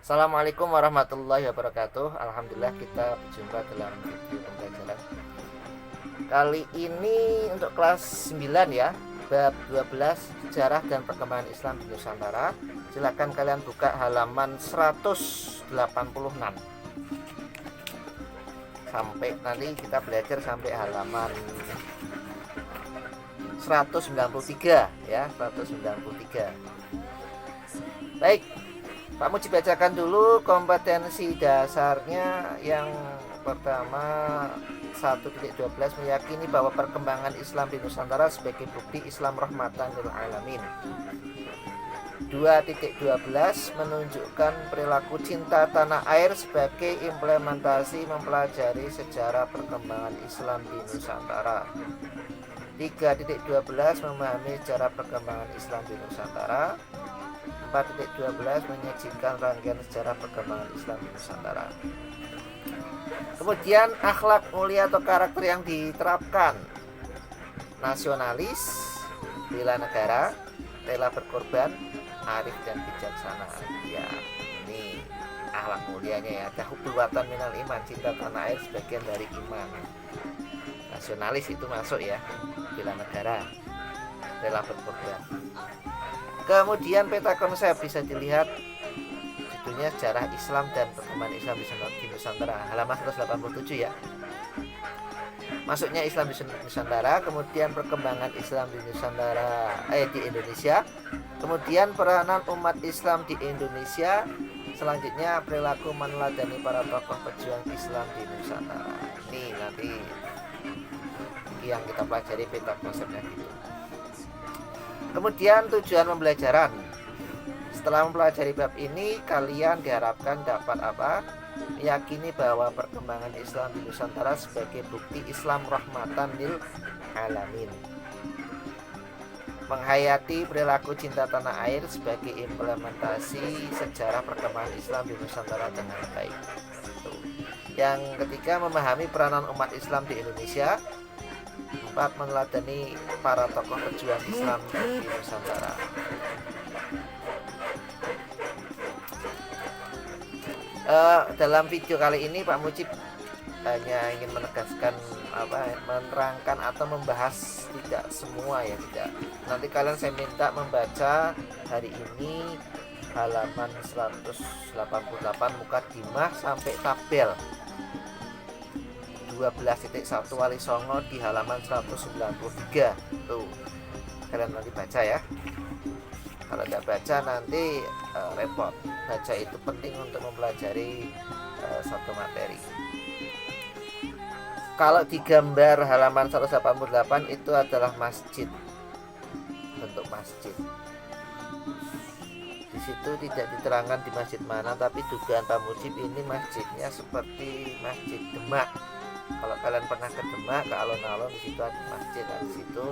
Assalamualaikum warahmatullahi wabarakatuh. Alhamdulillah kita berjumpa dalam video pembelajaran kali ini untuk kelas 9 ya, bab 12 sejarah dan perkembangan Islam di Nusantara. Silakan kalian buka halaman 186 sampai nanti kita belajar sampai halaman 193 ya, 193. Baik, Pak Muji bacakan dulu kompetensi dasarnya. Yang pertama 1.12 meyakini bahwa perkembangan Islam di Nusantara sebagai bukti Islam rahmatan lil alamin. 2.12 menunjukkan perilaku cinta tanah air sebagai implementasi mempelajari sejarah perkembangan Islam di Nusantara. 3.12 memahami sejarah perkembangan Islam di Nusantara. 4.12 menyajikan rangkaian sejarah perkembangan Islam di Nusantara. Kemudian akhlak mulia atau karakter yang diterapkan: nasionalis, bela negara, rela berkorban, arif dan bijaksana. Ya, ini akhlak mulianya ya. Hubbul watan minal iman, cinta tanah air sebagian dari iman. Nasionalis itu masuk ya, bela negara, rela berkorban. Kemudian peta konsep bisa dilihat, judulnya sejarah Islam dan perkembangan Islam di Nusantara, halaman 187 ya. Masuknya Islam di Nusantara, kemudian perkembangan Islam di Nusantara di Indonesia, kemudian peranan umat Islam di Indonesia, selanjutnya perilaku meneladani para tokoh pejuang Islam di Nusantara. Ini nanti yang kita pelajari peta konsepnya gitu. Kemudian tujuan pembelajaran. Setelah mempelajari bab ini, kalian diharapkan dapat apa? Meyakini bahwa perkembangan Islam di Nusantara sebagai bukti Islam rahmatan lil alamin. Menghayati perilaku cinta tanah air sebagai implementasi sejarah perkembangan Islam di Nusantara dengan baik. Yang ketiga, memahami peranan umat Islam di Indonesia. 4. Meneladani para tokoh pejuang Islam di Nusantara. Dalam video kali ini Pak Mujib hanya ingin menegaskan menerangkan atau membahas, tidak semua ya, tidak. Nanti kalian saya minta membaca hari ini halaman 188 mukadimah sampai tabel 12.1 Wali Songo di halaman 193. Tuh, kalian nanti baca ya. Kalau tidak baca nanti repot. Baca itu penting untuk mempelajari satu materi. Kalau di gambar halaman 188 itu adalah masjid, bentuk masjid. Di situ tidak diterangkan di masjid mana, tapi dugaan Pak Mujib ini masjidnya seperti Masjid Demak. Kalau kalian pernah ke Demak, ke alun-alun, di situ ada masjid, dan di situ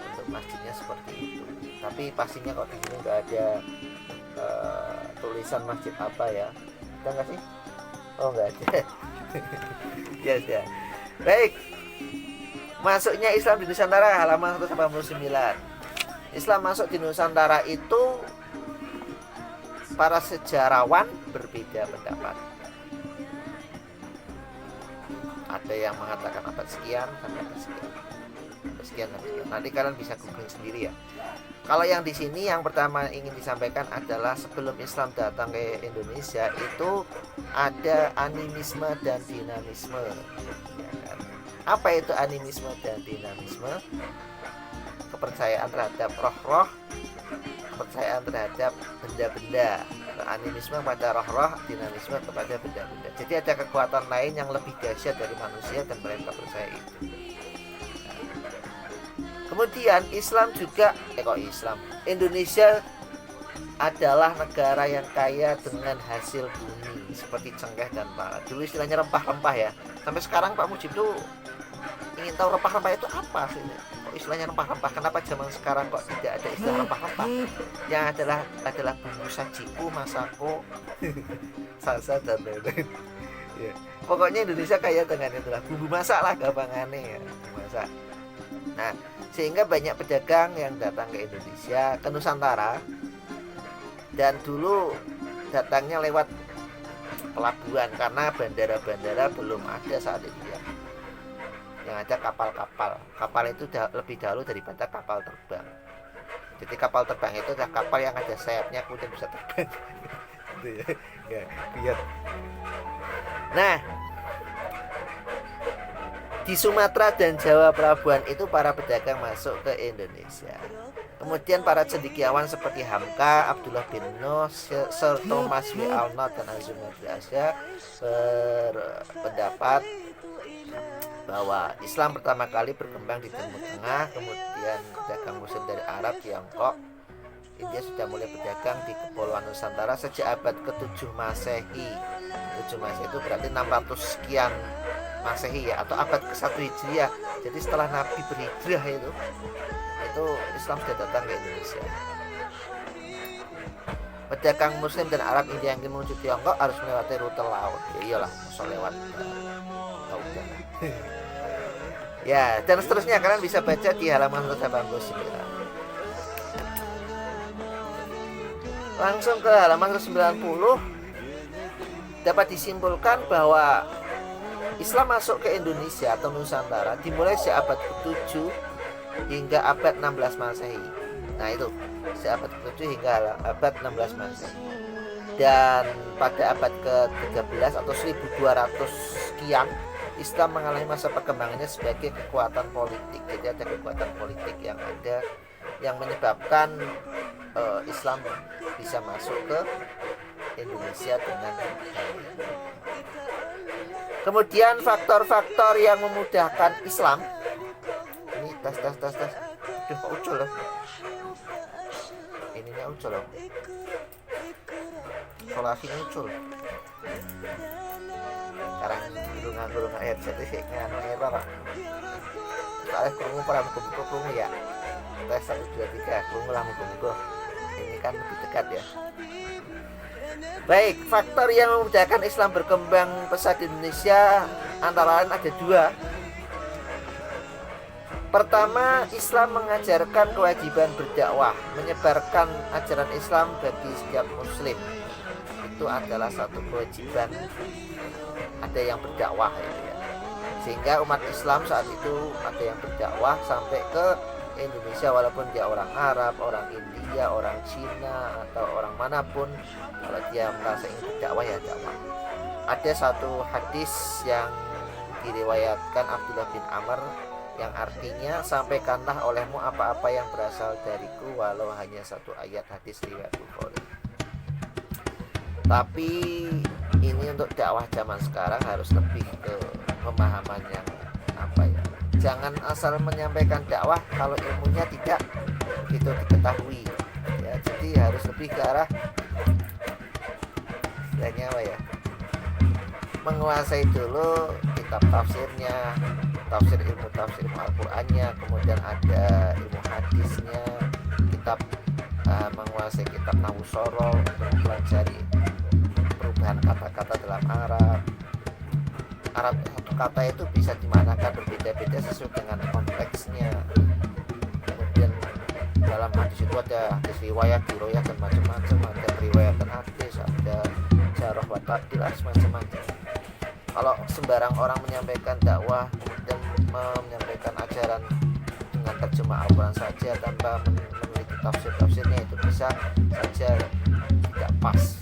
untuk masjidnya seperti itu. Tapi pastinya kok di sini nggak ada tulisan masjid apa ya? Ada nggak sih? Oh, nggak ada. Yes ya. Baik. Masuknya Islam di Nusantara halaman 189. Islam masuk di Nusantara itu para sejarawan berbeda pendapat. Ada yang mengatakan abad sekian sampai abad sekian, abad sekian sampai sekian. Nanti kalian bisa googling sendiri ya. Kalau yang di sini yang pertama ingin disampaikan adalah sebelum Islam datang ke Indonesia itu ada animisme dan dinamisme. Ya kan? Apa itu animisme dan dinamisme? Kepercayaan terhadap roh-roh, kepercayaan terhadap benda-benda. Animisme pada roh-roh, dinamisme kepada benda-benda. Jadi ada kekuatan lain yang lebih dahsyat dari manusia dan mereka percaya itu. Kemudian Islam juga Indonesia adalah negara yang kaya dengan hasil bumi seperti cengkeh dan pala. Dulu istilahnya rempah-rempah ya. Sampai sekarang Pak Mujib tuh ingin tahu rempah-rempah itu apa sih? Kok istilahnya rempah-rempah? Kenapa zaman sekarang kok tidak ada istilah rempah-rempah? Yang adalah bumbu sajiku, masako, salsa dan lain-lain. Ya. Pokoknya Indonesia kaya dengan itulah bumbu masak lah gampangannya ya, bumbu masak. Nah, sehingga banyak pedagang yang datang ke Indonesia, ke Nusantara, dan dulu datangnya lewat pelabuhan karena bandara-bandara belum ada saat itu ya. Yang ada kapal-kapal. Kapal itu lebih dahulu daripada kapal terbang. Jadi kapal terbang itu adalah kapal yang ada sayapnya kemudian bisa terbang. Gitu ya. Ya, biar. Nah, di Sumatera dan Jawa pelabuhan itu para pedagang masuk ke Indonesia. Kemudian para cendekiawan seperti Hamka, Abdullah bin Nuh, Sir Thomas W. Arnold dan Azumardi Asy'a berpendapat bahwa Islam pertama kali berkembang di Timur Tengah, kemudian pedagang Muslim dari Arab, Tiongkok, India sudah mulai berdagang di Kepulauan Nusantara sejak abad ke-7 Masehi. 7 Masehi itu berarti 600 sekian Masehi ya, atau abad ke-1 Hijriah. Jadi setelah Nabi berhijrah itu Islam sudah datang ke Indonesia. Pedagang Muslim dan Arab India yang ingin menuju Tiongkok harus melewati rute laut. Ya iyalah, masa lewat laut. Ya, dan seterusnya kalian bisa baca di halaman 189. Langsung ke halaman 190. Dapat disimpulkan bahwa Islam masuk ke Indonesia atau Nusantara dimulai sejak abad ke-7 hingga abad 16 Masehi. Nah itu, sejak abad ke-7 hingga abad 16 Masehi. Dan pada abad ke-13 atau 1200 sekian, Islam mengalami masa perkembangannya sebagai kekuatan politik. Jadi ada kekuatan politik yang ada yang menyebabkan Islam bisa masuk ke Indonesia dengan kemudian faktor-faktor yang memudahkan Islam. Ini tas. Aduh, kok ucul loh. Ininya ucul loh. Solasinya ucul. Sekarang gulungan headset sih nganu error. Soalnya krungu para buku-buku ya. Tes 1 2 3 krungu lah buku-buku. Ini kan lebih dekat ya. Baik, faktor yang memudahkan Islam berkembang pesat di Indonesia antara lain ada 2. Pertama, Islam mengajarkan kewajiban berdakwah, menyebarkan ajaran Islam bagi setiap muslim. Itu adalah satu kewajiban, ada yang berdakwah ya. Sehingga umat Islam saat itu ada yang berdakwah sampai ke Indonesia, walaupun dia orang Arab, orang India, orang Cina, atau orang manapun, kalau dia merasa ingin berdakwah ya dakwah. Ada satu hadis yang diriwayatkan Abdullah bin Amr yang artinya, sampaikanlah olehmu apa-apa yang berasal dariku walau hanya satu ayat. Hadis riwayat Bukhari. Tapi ini untuk dakwah zaman sekarang harus lebih ke pemahaman yang jangan asal menyampaikan dakwah kalau ilmunya tidak itu diketahui ya. Jadi harus lebih ke arah istilahnya menguasai dulu kitab tafsirnya, ilmu tafsir Al-Qur'annya, kemudian ada ilmu hadisnya, kitab menguasai kitab Nahwu Shoroh untuk mempelajari perubahan kata-kata dalam Arab. Satu kata itu bisa dimanakan berbeda-beda sesuai dengan konteksnya. Kemudian dalam hadis itu ada hadis riwayat, diroyah dan macam-macam, ada riwayatan hadis, ada jarh wa ta'dil, macam-macam. Kalau sembarang orang menyampaikan dakwah kemudian menyampaikan ajaran dengan terjemah Al-Quran saja tanpa meneliti tafsir-tafsirnya, itu bisa saja tidak pas.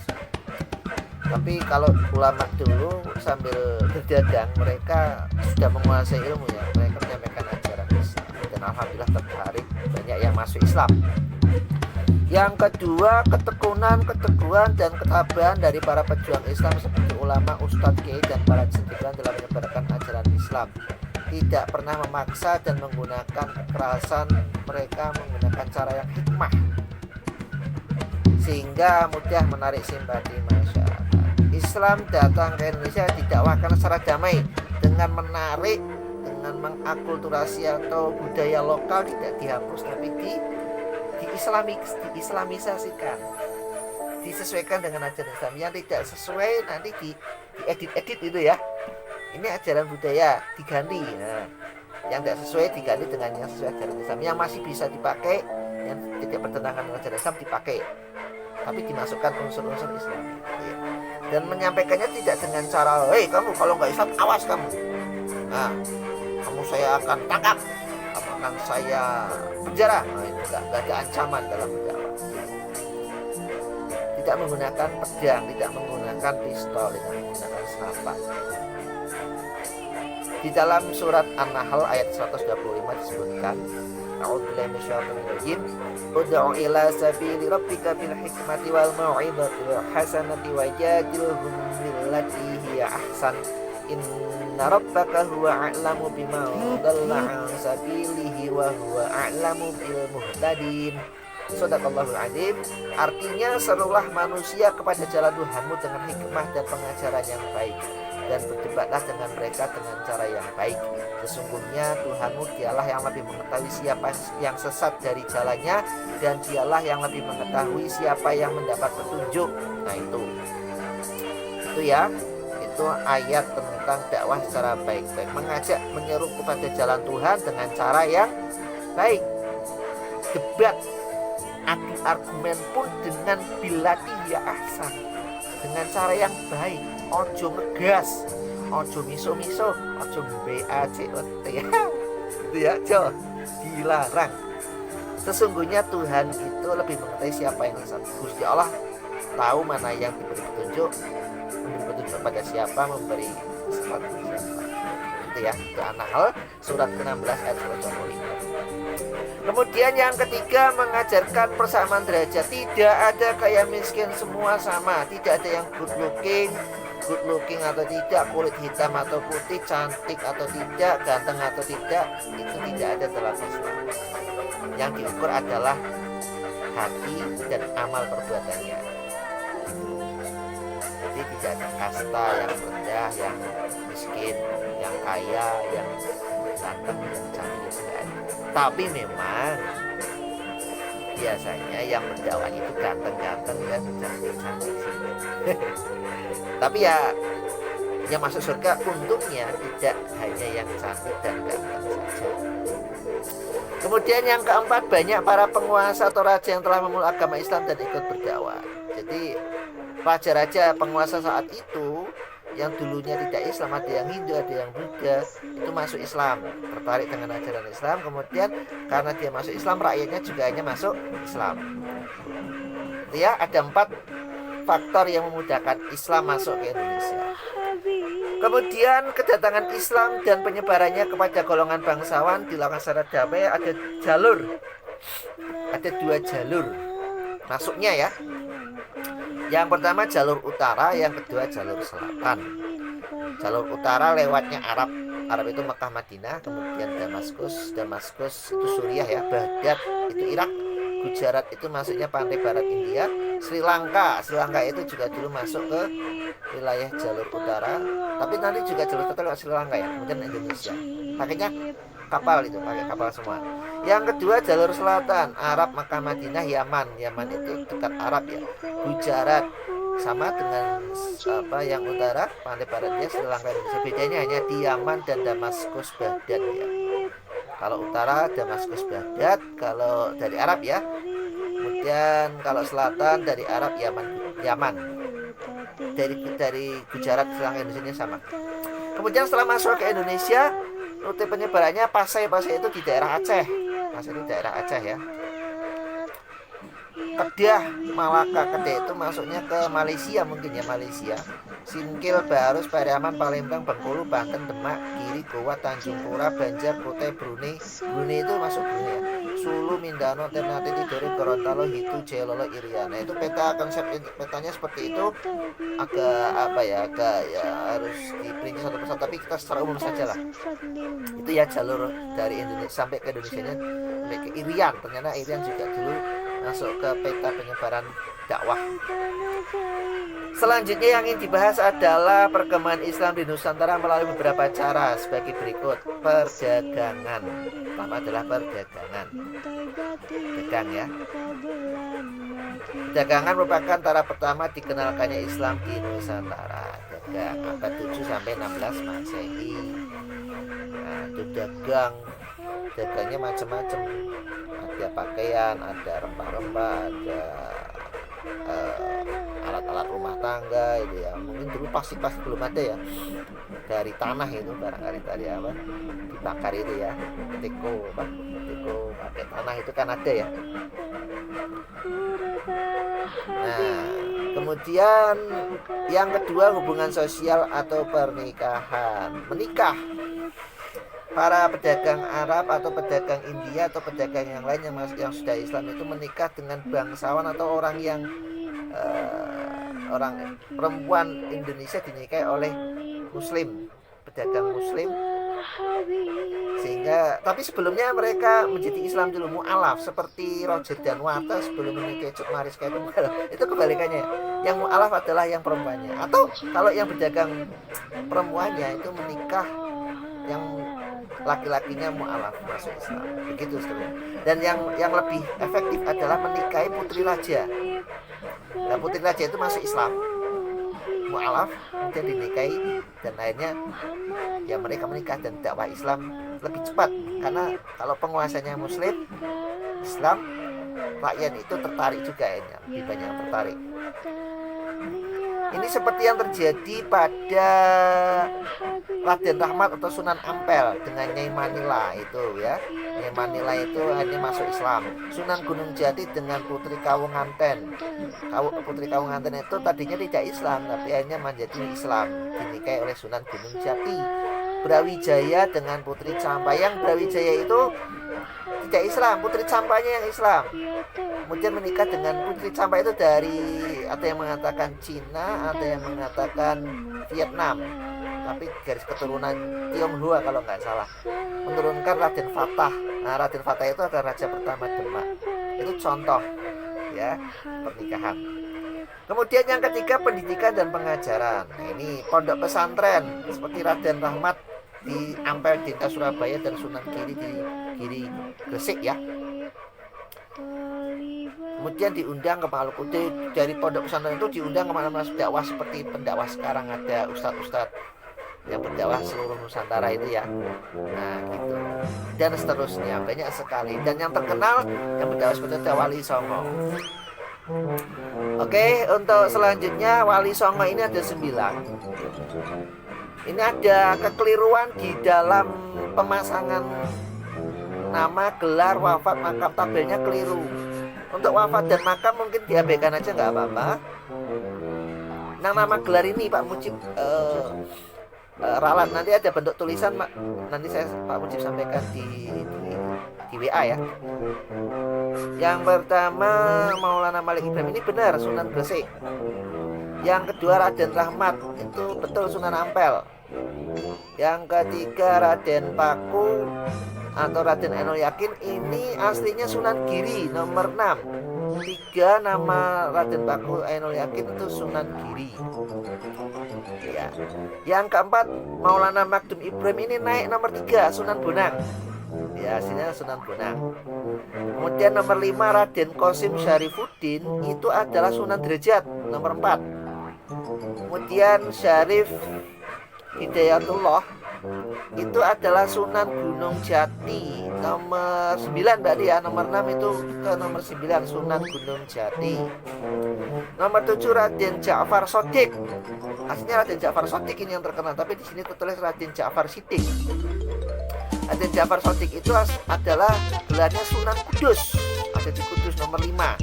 Tapi kalau ulama dulu sambil berdagang, mereka sudah menguasai ilmu ya, mereka menyampaikan ajaran Islam dan alhamdulillah tertarik banyak yang masuk Islam. Yang kedua, keteguhan dan ketabahan dari para pejuang Islam seperti ulama, ustadz, kiai dan para cendekiawan dalam menyebarkan ajaran Islam. Tidak pernah memaksa dan menggunakan kekerasan, mereka menggunakan cara yang hikmah sehingga mudah menarik simpati masyarakat. Islam datang ke Indonesia didakwahkan secara damai dengan menarik, dengan mengakulturasi atau budaya lokal tidak dihapus tapi diislamisasikan, disesuaikan dengan ajaran Islam. Yang tidak sesuai nanti diedit itu ya, ini ajaran budaya diganti. Nah, yang tidak sesuai diganti dengan yang sesuai ajaran Islam. Yang masih bisa dipakai, yang tidak bertentangan dengan ajaran Islam dipakai, tapi dimasukkan unsur-unsur Islam. Dan menyampaikannya tidak dengan cara, hei kamu kalau nggak Islam awas kamu. Nah, kamu saya akan tangkap, kamu akan saya penjara. Nah, itu nggak ada ancaman dalam berdakwah. Tidak menggunakan pedang, tidak menggunakan pistol, tidak menggunakan senapan. Di dalam surat An-Nahl ayat 125 disebutkan, A'udzubillahi minasyaitonir rajim, ud'u ila sabili rabbika bil hikmati wal mau'izatil hasanati wajadilhum billati hiya ahsan inna rabbaka huwa a'lamu biman dhalla 'an sabilihi wa huwa a'lamu bil muhtadin. Shadaqallahul adzim. Artinya, serulah manusia kepada jalan Tuhanmu dengan hikmah dan pengajaran yang baik, dan berdebatlah dengan mereka dengan cara yang baik. Sesungguhnya Tuhanmu dialah yang lebih mengetahui siapa yang sesat dari jalannya, dan dialah yang lebih mengetahui siapa yang mendapat petunjuk. Nah itu ya, itu ayat tentang dakwah secara baik-baik, mengajak menyeru kepada jalan Tuhan dengan cara yang baik. Debat, adu argumen pun dengan bilati ya ahsan, dengan cara yang baik. Ojo ngegas, ojo miso-miso, ojo BACOT ya. Itu ya, Jo, dilarang. Sesungguhnya Tuhan itu lebih mengetahui siapa yang sesat. Gusti Allah tahu mana yang diberi petunjuk, memberi petunjuk kepada siapa, memberi kesempatan kepada siapa. Itu ya, itu An-Nahl surat ke-16 ayat 125. Kemudian yang ketiga, mengajarkan persamaan derajat. Tidak ada kaya miskin, semua sama. Tidak ada yang good looking atau tidak, kulit hitam atau putih, cantik atau tidak, ganteng atau tidak. Itu tidak ada dalam Islam. Yang diukur adalah hati dan amal perbuatannya. Jadi tidak ada kasta yang rendah, yang miskin, yang kaya, yang ganteng, yang cantik, tidak ada. Tapi memang biasanya yang berdakwah itu ganteng-ganteng dan cantik-cantik sih. Tapi ya, yang masuk surga untungnya tidak hanya yang cantik dan ganteng saja. Kemudian yang keempat, banyak para penguasa atau raja yang telah memeluk agama Islam dan ikut berdakwah. Jadi raja-raja penguasa saat itu yang dulunya tidak Islam, ada yang Hindu, ada yang Buddha, itu masuk Islam, tertarik dengan ajaran Islam. Kemudian karena dia masuk Islam, rakyatnya juga hanya masuk Islam. Ya, ada 4 faktor yang memudahkan Islam masuk ke Indonesia. Kemudian kedatangan Islam dan penyebarannya kepada golongan bangsawan dilakukan secara damai. Ada 2 jalur masuknya ya. Yang pertama jalur utara, yang kedua jalur selatan. Jalur utara lewatnya Arab itu Mekah, Madinah, kemudian Damaskus itu Suriah ya, Baghdad itu Irak, Gujarat itu masuknya pantai barat India, Sri Lanka itu juga dulu masuk ke wilayah jalur utara, tapi nanti juga jalur utara lewat Sri Lanka ya, kemudian Indonesia. Pakainya kapal itu, pakai kapal semua. Yang kedua jalur selatan, Arab, Makkah, Madinah, Yaman itu dekat Arab ya. Gujarat sama dengan yang utara, pantai baratnya Sri Lanka, Indonesia. Bedanya hanya di Yaman dan Damaskus, Baghdad ya. Kalau utara Damaskus, Baghdad, kalau dari Arab ya. Kemudian kalau selatan dari Arab, Yaman. Dari Gujarat, Sri Lanka, Indonesia sama. Kemudian setelah masuk ke Indonesia, rute penyebarannya Pasai itu di daerah Aceh. Pasai itu daerah Aceh ya. Kedah, Malaka, itu masuknya ke Malaysia mungkin ya, Malaysia. Singkil, Barus, Pariaman, Palembang, Bengkulu, Banten, Demak, Giri, Goa, Tanjung Pura, Banjar, Kutai, Brunei itu masuk Brunei ya. Sulu, Mindanao, Ternate, Tidore, Gorontalo, Hitu, Jayalolo, Irian. Nah itu konsep petanya seperti itu, agak harus diperinci satu persatu, tapi kita secara umum saja lah. Itu ya jalur dari Indonesia sampai ke Indonesia, sampai ke Irian. Ternyata Irian juga dulu masuk ke peta penyebaran dakwah. Selanjutnya yang ingin dibahas adalah perkembangan Islam di Nusantara melalui beberapa cara sebagai berikut. Perdagangan. Pertama adalah perdagangan. Dagang ya. Perdagangan merupakan cara pertama dikenalkannya Islam di Nusantara. Dagang abad 7 sampai 16 Masehi. Nah, itu dagangnya macam-macam. Ada pakaian, ada rempah-rempah, alat-alat rumah tangga itu ya, mungkin dulu pasti belum ada ya, dari tanah itu barangkali tadi apa dibakar itu ya, teko pakai tanah itu kan ada ya. Nah, kemudian yang kedua hubungan sosial atau pernikahan. Menikah. Para pedagang Arab atau pedagang India atau pedagang yang lain yang sudah Islam itu menikah dengan bangsawan atau orang yang orang perempuan Indonesia dinikahi oleh Muslim, pedagang Muslim. Sehingga tapi sebelumnya mereka menjadi Islam dulu, mu'alaf, seperti Roger dan Wata sebelum menikahi Cut Mariska itu kebalikannya. Yang mu'alaf adalah yang perempuannya, atau kalau yang pedagang perempuannya itu menikah yang laki-lakinya mu'alaf masuk Islam, begitu seterusnya. Dan yang lebih efektif adalah menikahi putri raja. Nah, putri raja itu masuk Islam, mu'alaf, kemudian dinikahi, dan akhirnya ya mereka menikah dan dakwah Islam lebih cepat. Karena kalau penguasanya Muslim Islam, rakyat itu tertarik juga, akhirnya lebih banyak yang tertarik. Ini seperti yang terjadi pada Raden Rahmat atau Sunan Ampel dengan Nyai Manila itu ya. Nyai Manila itu akhirnya masuk Islam. Sunan Gunung Jati dengan Putri Kawunganten. Putri Kawunganten itu tadinya tidak Islam, tapi akhirnya menjadi Islam, dinikahi oleh Sunan Gunung Jati. Brawijaya dengan Putri Campa. Yang Brawijaya itu tidak Islam, Putri Campanya yang Islam. Kemudian menikah dengan Putri Campa itu dari, ada yang mengatakan Cina, ada yang mengatakan Vietnam, tapi garis keturunan Tionghoa kalau nggak salah, menurunkan Raden Fatah. Nah, Raden Fatah itu adalah raja pertama Demak. Itu contoh ya pernikahan. Kemudian yang ketiga, pendidikan dan pengajaran. Nah, ini pondok pesantren seperti Raden Rahmat di Ampel Desa Surabaya dan Sunan Giri di Giri Gresik ya. Kemudian diundang ke Maluku. Dari pondok pesantren itu diundang kemana-mana dakwah, seperti pendakwah sekarang ada ustadz-ustadz yang berdakwah seluruh Nusantara itu ya. Nah gitu. Dan seterusnya banyak sekali. Dan yang terkenal yang berdakwah seperti itu Wali Songo. Oke, untuk selanjutnya Wali Songo ini ada 9. Ini ada kekeliruan di dalam pemasangan nama, gelar, wafat, makam, tabelnya keliru. Untuk wafat dan makam mungkin diabaikan aja, nggak apa-apa. Nah, nama gelar ini Pak Mujib ralat, nanti ada bentuk tulisan, nanti Pak Mujib sampaikan di WA ya. Yang pertama Maulana Malik Ibrahim, ini benar Sunan Gresik. Yang kedua Raden Rahmat, itu betul Sunan Ampel. Yang ketiga Raden Paku atau Raden Ainul Yakin, ini aslinya Sunan Giri, nomor 6. 3 nama Raden Paku Ainul Yakin itu Sunan Giri ya. Yang keempat Maulana Makdum Ibrahim, ini naik nomor 3, Sunan Bonang ya, aslinya Sunan Bonang. Kemudian nomor 5 Raden Qasim Syarifuddin, itu adalah Sunan Derajat, nomor 4. Kemudian Syarif Hidayatullah, itu adalah Sunan Gunung Jati, nomor 9 berarti ya. Nomor 6 itu ke nomor 9 Sunan Gunung Jati. Nomor 7 Raden Ja'far Shadiq, aslinya Raden Ja'far Shadiq ini yang terkenal, tapi di sini tertulis Raden Ja'far Shadiq. Raden Ja'far Shadiq itu adalah gelarnya Sunan Kudus, ada di Kudus, nomor 5.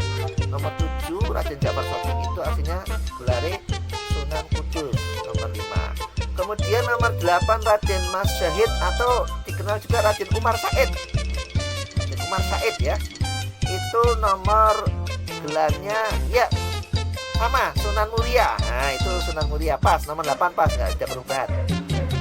Nomor 7 Raden Ja'far Shadiq itu aslinya gelarnya Sunan Kudus, nomor 5. Kemudian nomor 8 Raden Mas Syahid atau dikenal juga Raden Umar Said. Raden Umar Said ya. Itu nomor gelarnya ya sama Sunan Muria. Nah, itu Sunan Muria pas, nomor 8 pas, enggak ada perubahan.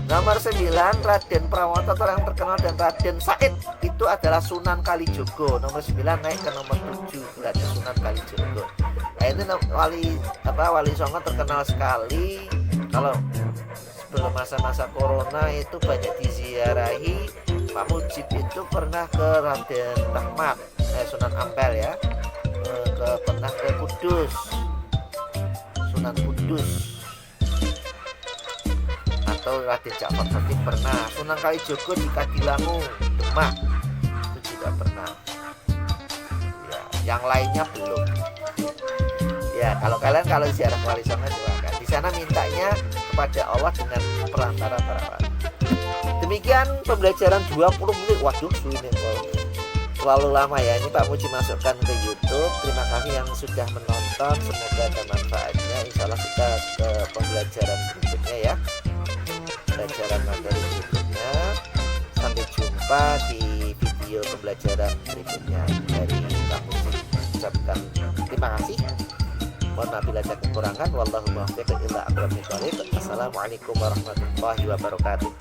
Nomor 9 Raden Prawoto atau yang terkenal dan Raden Said, itu adalah Sunan Kalijogo. Nomor 9 naik ke nomor 7, gelarnya Sunan Kalijogo. Nah, itu Wali Songo terkenal sekali. Kalau sebelum masa-masa corona itu banyak diziarahi. Pak Mujib itu pernah ke Raden Rahmat, Sunan Ampel ya, pernah ke Kudus, Sunan Kudus, atau Raden Ja'far Shadiq pernah. Sunan Kalijogo di Kadilangu, Demak, itu juga pernah ya. Yang lainnya belum ya. Ya, kalau ziarah Wali Songo doakan. Di sana mintanya kepada Allah dengan perantara para wali. Demikian pembelajaran 20 menit. Waduh, ini terlalu lama ya. Ini Pak Muji masukkan ke YouTube. Terima kasih yang sudah menonton. Semoga ada manfaatnya. Insya Allah kita ke pembelajaran berikutnya ya. Pembelajaran materi berikutnya. Sampai jumpa di video pembelajaran berikutnya dari Pak Muji. Ucapkan terima kasih. Mohon maaf bila ada kekurangan. Wallahu muwaffiq ila aqwamit thoriq. Assalamualaikum warahmatullahi wabarakatuh.